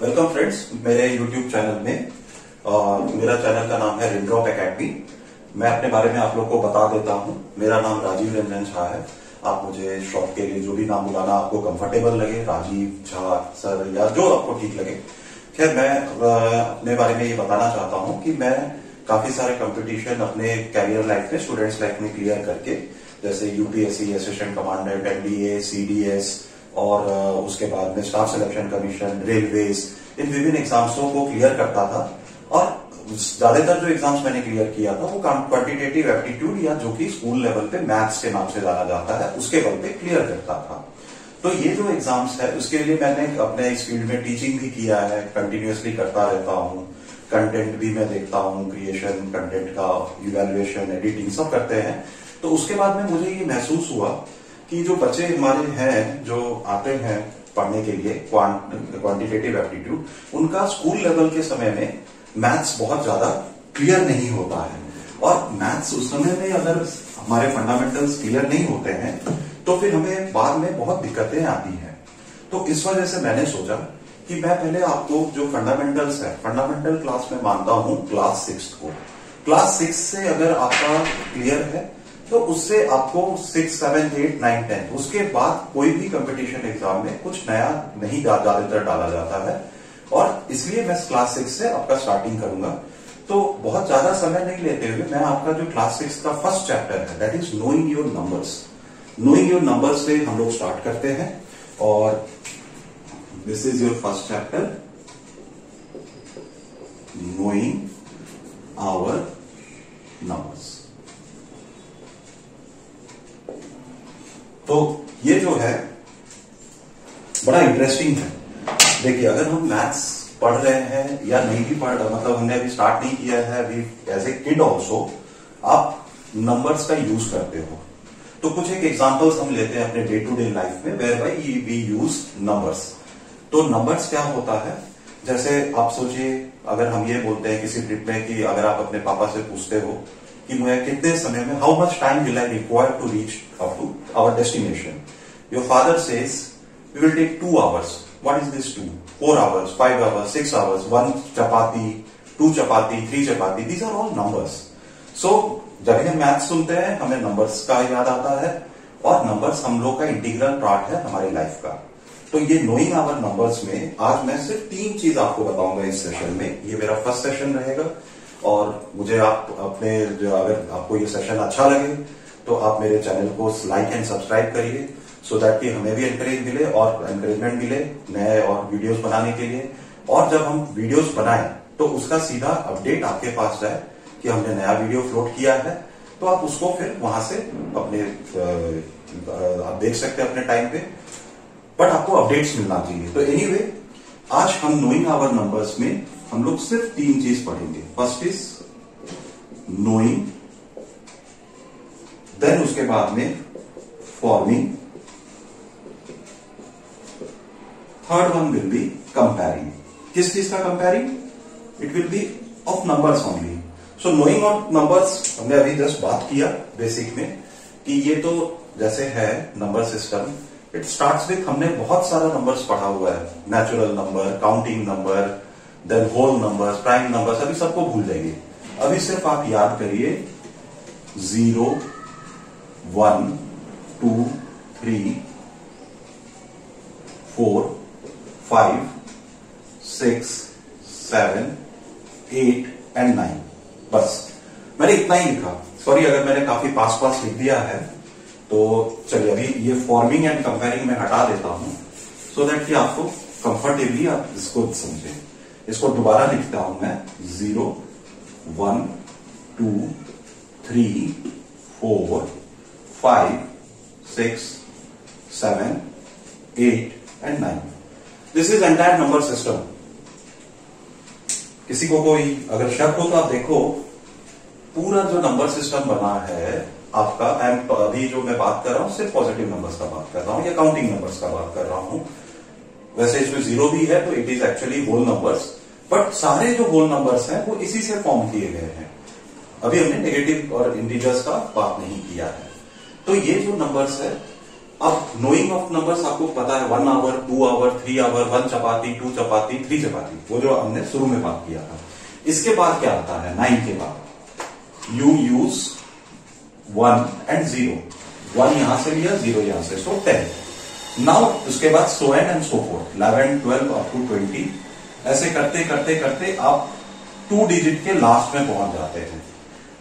Welcome friends, मेरे YouTube channel में। मेरा चैनल का नाम है रेनड्रॉप एकेडमी। मैं अपने बारे में आप लोग को बता देता हूं। मेरा नाम राजीव रंजन झा है। आप मुझे शॉर्ट के लिए जो भी नाम बुलाना आपको कंफर्टेबल लगे, राजीव झा सर या जो आपको ठीक लगे। खैर, मैं अपने बारे में ये बताना चाहता हूं कि मैं काफी सारे कंपटीशन अपने कैरियर लाइफ में, स्टूडेंट्स लाइफ में क्लियर करके, जैसे UPSC, assistant commandant, NDA, CDS और उसके बाद में स्टाफ सिलेक्शन कमीशन, रेलवेज, इन विभिन्न एग्जाम्सों को क्लियर करता था। और ज्यादातर जो एग्जाम्स मैंने क्लियर किया था वो क्वांटिटेटिव एप्टीट्यूड या जो कि स्कूल लेवल पे मैथ्स के नाम से जाना जाता है, उसके बल पे क्लियर करता था। तो ये जो एग्जाम्स है उसके लिए मैंने अपने इस फील्ड में टीचिंग भी किया है, कंटिन्यूअसली करता रहता हूँ। कंटेंट भी मैं देखता हूँ, क्रिएशन, कंटेंट का इवेल्युएशन, एडिटिंग सब करते हैं। तो उसके बाद में मुझे ये महसूस हुआ कि जो बच्चे हमारे हैं, जो आते हैं पढ़ने के लिए क्वांटिटेटिव एप्टीट्यूड, उनका स्कूल लेवल के समय में मैथ्स बहुत ज्यादा क्लियर नहीं होता है। और मैथ्स उस समय में अगर हमारे फंडामेंटल्स क्लियर नहीं होते हैं तो फिर हमें बाद में बहुत दिक्कतें आती हैं। तो इस वजह से मैंने सोचा कि मैं पहले आपको जो फंडामेंटल्स है, फंडामेंटल क्लास में मानता हूं क्लास 6 को। क्लास 6 से अगर आपका क्लियर है तो उससे आपको 6, 7, 8, 9, 10 उसके बाद कोई भी कंपटीशन एग्जाम में कुछ नया नहीं ज्यादातर डाला जाता है। और इसलिए मैं क्लास 6 से आपका स्टार्टिंग करूंगा। तो बहुत ज्यादा समय नहीं लेते हुए मैं आपका जो क्लास 6 का फर्स्ट चैप्टर है, that is knowing your numbers. Knowing your numbers से हम लोग स्टार्ट करते हैं। और this is your first chapter, knowing our numbers. तो ये जो है बड़ा इंटरेस्टिंग है। देखिए, अगर हम मैथ्स पढ़ रहे हैं या नहीं भी पढ़ रहे, मतलब हमने अभी स्टार्ट नहीं किया है, अभी एज ए किड ऑल्सो आप नंबर्स का यूज करते हो। तो कुछ एक एग्जांपल्स हम लेते हैं अपने डे टू डे लाइफ में, where by we use numbers. तो नंबर्स क्या होता है, जैसे आप सोचिए, अगर हम ये बोलते हैं किसी ट्रिप में कि अगर आप अपने पापा से पूछते हो कि मुझे कितने समय में, how much time will I require to reach up to our destination, your father says we will take 2 hours. What is this 2? 4 hours, 5 hours, 6 hours, 1 chapati, 2 chapati, 3 chapati. These are all numbers. So जब भी हम math सुनते हैं हमें numbers का याद आता है, और नंबर्स हम लोग का इंटीग्रल पार्ट है हमारी लाइफ का। तो ये नोइंग आवर नंबर्स में आज मैं सिर्फ 3 चीज आपको बताऊंगा इस सेशन में। ये मेरा फर्स्ट सेशन रहेगा। और मुझे आप अपने, अगर आपको ये सेशन अच्छा लगे तो आप मेरे चैनल को लाइक एंड सब्सक्राइब करिए, सो दैट कि हमें भी एनकरेज मिले और एनकरेजमेंट मिले नए और वीडियोस बनाने के लिए। और जब हम वीडियोस बनाएं तो उसका सीधा अपडेट आपके पास जाए कि हमने नया वीडियो फ्लोट किया है, तो आप उसको फिर वहां से अपने आप देख सकते हैं अपने टाइम पे, बट आपको अपडेट्स मिलना चाहिए। तो एनीवे, आज हम नोइंग आवर नंबर्स में हम लोग सिर्फ 3 चीज पढ़ेंगे। फर्स्ट इज नोइंग, देन उसके बाद में forming, third one will be comparing. किस चीज का comparing? It will be of numbers only. So knowing of numbers हमने अभी जस्ट बात किया बेसिक में कि ये तो जैसे है number system, it starts with, हमने बहुत सारा नंबर्स पढ़ा हुआ है, natural number, counting number, then whole numbers, prime numbers, अभी सबको भूल जाइए। अभी सिर्फ आप याद करिए 0, 1, 2, 3, 4, 5, 6, 7, 8 एंड 9। बस मैंने इतना ही लिखा। सॉरी अगर मैंने काफी पास लिख दिया है, तो चलिए अभी ये फॉर्मिंग एंड कंपेयरिंग में हटा देता हूं, सो दैट कि आपको कंफर्टेबली आप इसको समझें। इसको दोबारा लिखता हूं मैं, 0, 1, 2, 3, 4, 5, 6, 7, 8 and 9। This is entire number system. किसी को कोई अगर शक हो तो आप देखो, पूरा जो नंबर सिस्टम बना है आपका, अभी जो मैं बात कर रहा हूं सिर्फ पॉजिटिव नंबर्स का बात कर रहा हूं या काउंटिंग नंबर्स का बात कर रहा हूं। वैसे इसमें 0 भी है तो it is actually whole numbers, but सारे जो होल नंबर्स हैं वो इसी से फॉर्म किए गए हैं। अभी हमने नेगेटिव और इंटीजर्स का बात नहीं किया है। तो ये जो नंबर्स है अब नोइंग ऑफ नंबर्स आपको पता है 1 आवर, 2 आवर, 3 आवर, 1 चपाती, 2 चपाती, 3 चपाती, वो जो हमने शुरू में बात किया था। इसके बाद क्या आता है 9 के बाद यू यूज 1 एंड 0, 1 यहां से लिया, 0 यहां से, सो 10। नाउ उसके बाद so and so forth, 11, 12 up to 20, ऐसे करते करते करते आप 2 डिजिट के लास्ट में पहुंच जाते हैं,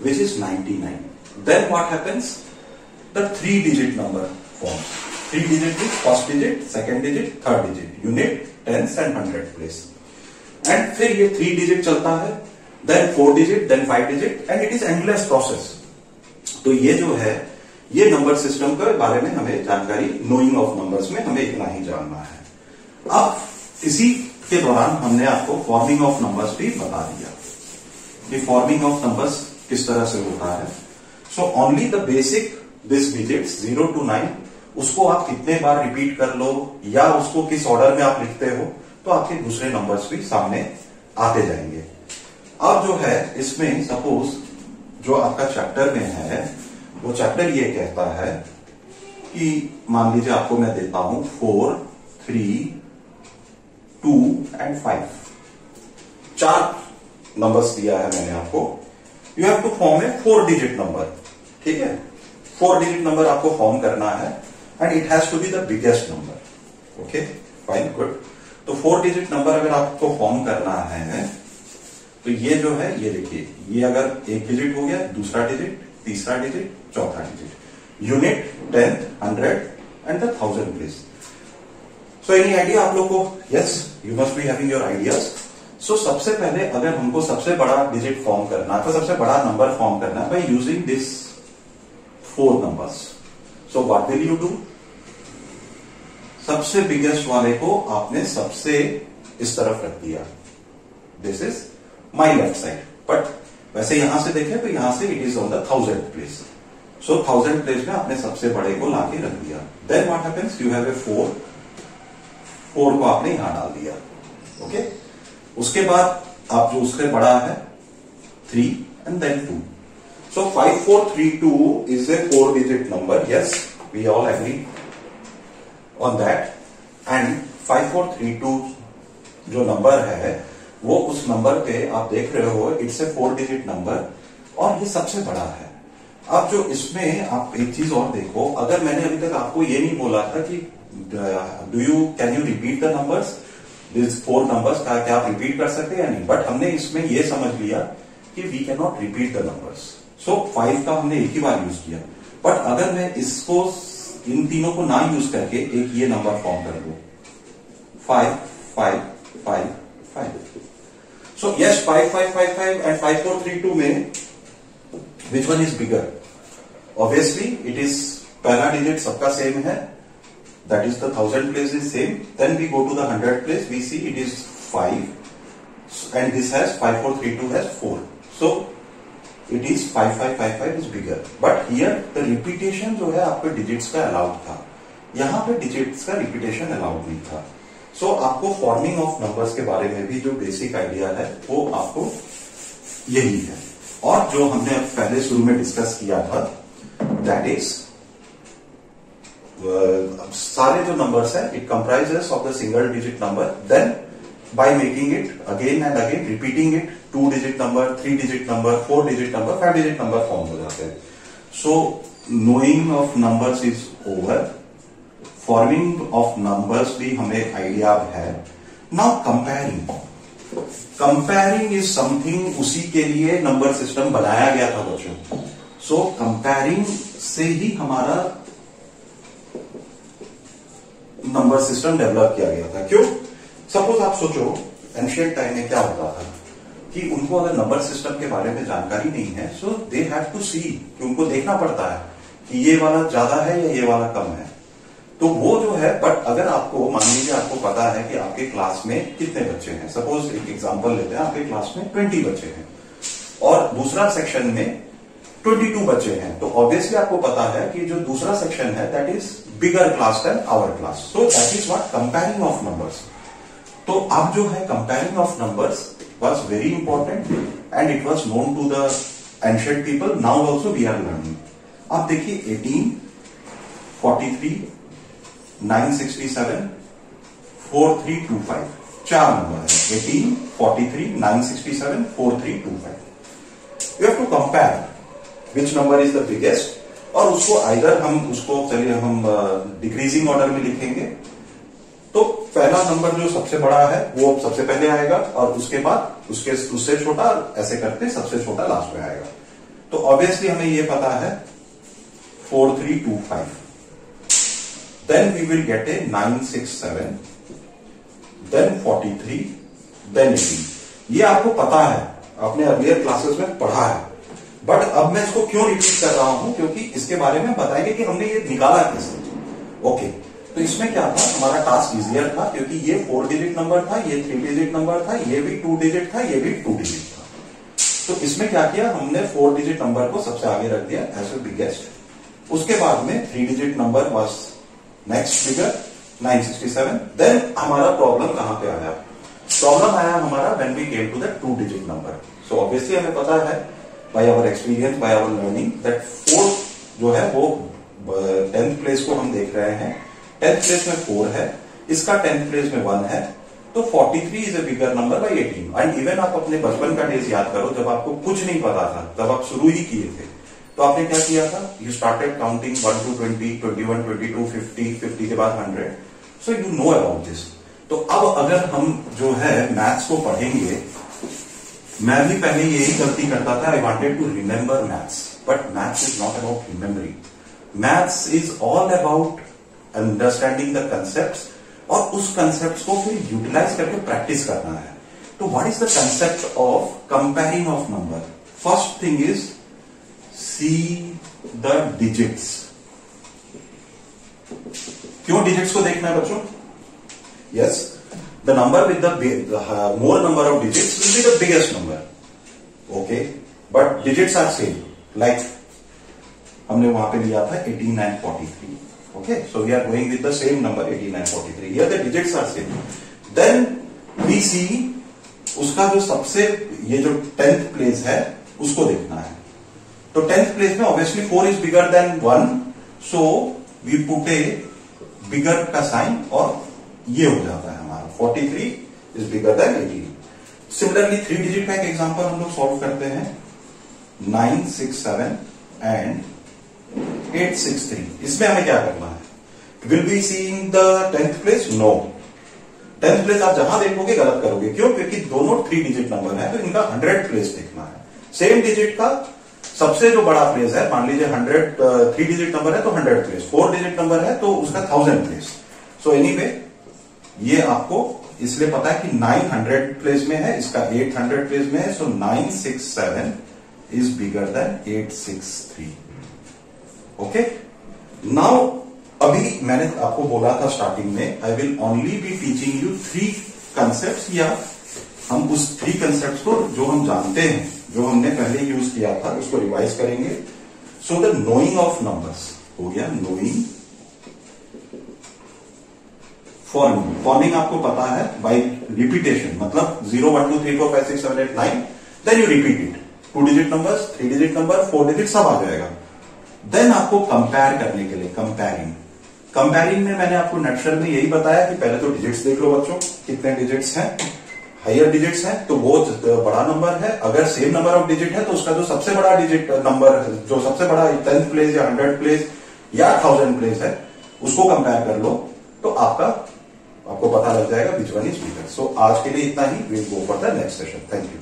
which is 99। Then what happens, the 3 digit number form. 3 digit is first digit, second digit, third digit, unit, tens and 100 place. And फिर ये 3 डिजिट चलता है, then 4 digit, then 5 digit, and it is endless process. तो ये जो है, ये number system के बारे में हमें जानकारी नोइंग ऑफ नंबर्स में हमें इतना ही जानना है। अब इसी के दौरान हमने आपको फॉर्मिंग ऑफ नंबर्स भी बता दिया कि फॉर्मिंग ऑफ नंबर्स किस तरह से होता है। So only the basic this digits 0 to 9, उसको आप कितने बार रिपीट कर लो या उसको किस ऑर्डर में आप लिखते हो तो आपके दूसरे नंबर्स भी सामने आते जाएंगे। अब जो है इसमें सपोज जो आपका चैप्टर में है, वो चैप्टर ये कहता है कि मान लीजिए आपको मैं देता हूं 4, 3, 2 एंड 5, 4 नंबर्स दिया है मैंने आपको। You have to form a 4 digit number, ठीक है। 4 डिजिट नंबर आपको फॉर्म करना है and it has to be the biggest number. Okay, fine, good. तो 4 डिजिट नंबर अगर आपको फॉर्म करना है तो ये जो है, ये देखिए, ये अगर 1 डिजिट हो गया, दूसरा डिजिट, तीसरा डिजिट, चौथा digit, unit, 10th, 100 and the 1000 place. So any idea आप लोग को? Yes, you must be having your ideas. So सबसे पहले अगर हमको सबसे बड़ा डिजिट फॉर्म करना है, तो सबसे बड़ा नंबर फॉर्म करना है by using this 4 numbers. So what will you do? सबसे बिगेस्ट वाले को आपने सबसे इस तरफ रख दिया, this is my left side. But वैसे यहां से देखें तो यहां से it is on the 1000 place. So 1000 place में आपने सबसे बड़े को लाके रख दिया। Then what happens, you have a 4 को आपने यहां डाल दिया। ओके, उसके बाद आप जो उससे बड़ा है 3 and then 2। So 5432 is a 4 digit number. Yes, we all agree on that. And 5432 जो नंबर है वो उस नंबर पे आप देख रहे हो, इट्स ए 4 डिजिट नंबर और ये सबसे बड़ा है। अब जो इसमें आप एक चीज और देखो, अगर मैंने अभी तक आपको ये नहीं बोला था कि can you repeat the numbers, this 4 numbers का क्या आप रिपीट कर सकते हैं या नहीं, बट हमने इसमें ये समझ लिया कि we can not repeat the numbers. So 5 का हमने एक ही बार यूज किया। बट अगर मैं इसको, इन तीनों को ना यूज करके एक ये नंबर फॉर्म कर दूं, 5, 5, 5, 5। सो यस, 5, 5, 5, 5 एंड 5432 में which one is bigger? Obviously it is, पहला डिजिट सबका सेम है, that is the 1000 place is same. Then we go to the 100 place, we see it is 5 and this has 5432 has 4। So it is 5555 is bigger. But here the repetition जो है आपके digits का allowed था, यहां पे digits का repetition allowed नहीं था। सो आपको फॉर्मिंग ऑफ नंबर्स के बारे में भी जो बेसिक आइडिया है वो आपको यही है। और जो हमने पहले शुरू में डिस्कस किया था, दैट इज सारे जो नंबर्स हैं, it comprises of the single digit number. Then by making it again and again, repeating it, 2 digit number, 3 digit number, 4 digit number, 5 digit number form हो जाते हैं। So knowing of numbers is over, forming of numbers भी हमें idea है। Now comparing is something, उसी के लिए number system बनाया गया था बच्चों। So comparing से ही हमारा नंबर सिस्टम डेवलप किया गया था। क्यों? सपोज आप सोचो एंशिएंट टाइम में क्या होता था कि उनको अगर नंबर सिस्टम के बारे में जानकारी नहीं है, सो दे हैव टू सी, कि उनको देखना पड़ता है कि ये वाला ज्यादा है या ये वाला कम है। तो वो जो है, बट अगर आपको मान लीजिए आपको पता है कि आपके क्लास में कितने बच्चे हैं, सपोज एक एग्जांपल लेते हैं, आपके क्लास में 20 बच्चे हैं और दूसरा सेक्शन में 22 बच्चे हैं, तो ऑब्वियसली आपको पता है कि जो दूसरा सेक्शन है that is bigger class than our class. So that is what comparing of numbers. तो अब जो है comparing of numbers was very important and it was known to the ancient people. Now also we are learning. अब देखिए 18, 43, 967 4325, 4 number है 18 43 967 4325. You have to compare which number is the biggest, और उसको either हम उसको चलिए हम डिक्रीजिंग ऑर्डर में लिखेंगे. तो पहला नंबर जो सबसे बड़ा है वो सबसे पहले आएगा, और उसके बाद उससे छोटा, ऐसे करते सबसे छोटा लास्ट में आएगा. तो ऑब्वियसली हमें ये पता है 4325. Then we will get a 967, then 43, then 18. ये आपको पता है, आपने अर्लियर क्लासेस में पढ़ा है, बट अब मैं इसको क्यों रिपीट कर रहा हूं, क्योंकि इसके बारे में बताएंगे कि हमने ये निकाला कैसे. ओके, तो इसमें क्या था, हमारा टास्क इजियर था, क्योंकि ये 4 डिजिट नंबर था, ये 3 डिजिट नंबर था, ये भी 2 डिजिट था, ये भी 2 डिजिट था. तो इसमें क्या किया हमने, 4 डिजिट नंबर को सबसे आगे रख दिया एज ए बिगेस्ट. उसके बाद में 3 digit number was next figure 967. Then हमारा प्रॉब्लम कहां पे आया, प्रॉब्लम आया हमारा when we came to the 2 digit number. So obviously हमें पता है by our experience, by our learning, that 4 जो है वो 10th प्लेस को हम देख रहे हैं. 10th प्लेस में 4 है, इसका 10th प्लेस में 1 है, तो 43 is a bigger number by 18. And even आप अपने बचपन का डेज याद करो, जब आपको कुछ नहीं पता था, तब आप शुरू ही किए थे, तो आपने क्या किया था, यू स्टार्टेड काउंटिंग 1 to 20, 21, 22, 50, 50 के बाद 100. So you know about this. तो अब अगर हम जो है मैथ्स को पढ़ेंगे, मैं भी पहले यही गलती करता था, I wanted to remember maths, but maths is not about remembering. Maths is all about understanding the concepts, और उस कंसेप्ट को फिर यूटिलाइज करके प्रैक्टिस करना है. तो what is the concept of comparing of number. First thing is see the digits. क्यों digits को देखना है बच्चों? Yes, the number with the more number of digits will be the biggest number. Okay, but digits are same. Like हमने वहां पे लिया था 18 and 43. Okay, so we are going with the same number 18 and 43. Here the digits are same. Then we see उसका जो सबसे, ये जो 10th प्लेस है उसको देखना है. तो 10th प्लेस में obviously 4 is bigger than 1, so we put a bigger का साइन, और ये हो जाता है हमारा 43 is bigger than 18. Similarly 3 digit का एक एग्जांपल हम लोग सॉल्व करते हैं, 967 एंड 863. इसमें हमें क्या करना है, will be seeing the 10th place? No, 10th place आप जहां देखोगे गलत करोगे. क्यों? क्योंकि दोनों 3 डिजिट नंबर है, तो इनका 100th प्लेस देखना है. सेम डिजिट का सबसे जो बड़ा प्लेस है, मान लीजिए 3 डिजिट नंबर है तो 100th प्लेस, 4 डिजिट नंबर है तो उसका 1000th प्लेस. सो एनीवे ये आपको इसलिए पता है कि 900 प्लेस में है, इसका 800 प्लेस में है, सो 967 is bigger then 863. Okay, now अभी मैंने आपको बोला था स्टार्टिंग में, I will only be teaching you 3 concepts, या हम उस 3 कंसेप्ट्स को जो हम जानते हैं, जो हमने पहले यूज किया था, उसको रिवाइज करेंगे. So the knowing of numbers हो गया, नोइंग. फॉर्मिंग, फॉर्मिंग आपको पता है बाय रिपीटेशन, मतलब 0 1 2 3 4 5 6 7 8 9, then you repeat it. 2 digit numbers, 3 digit number, 4 digit सब आ जाएगा. देन आपको कंपेयर करने के लिए कंपेयरिंग में मैंने आपको नटशल में यही बताया कि पहले तो डिजिट्स देख लो बच्चों, कितने डिजिट्स हैं. हायर डिजिट्स हैं तो वो बड़ा नंबर है. अगर सेम नंबर ऑफ डिजिट है तो उसका जो सबसे बड़ा डिजिट नंबर, जो सबसे बड़ा 10th प्लेस या 100th प्लेस या 1000 प्लेस है, उसको कंपेयर कर लो, तो आपको पता लग जाएगा विच वन इज बिगर. सो आज के लिए इतना ही. Will go for the next session. Thank you.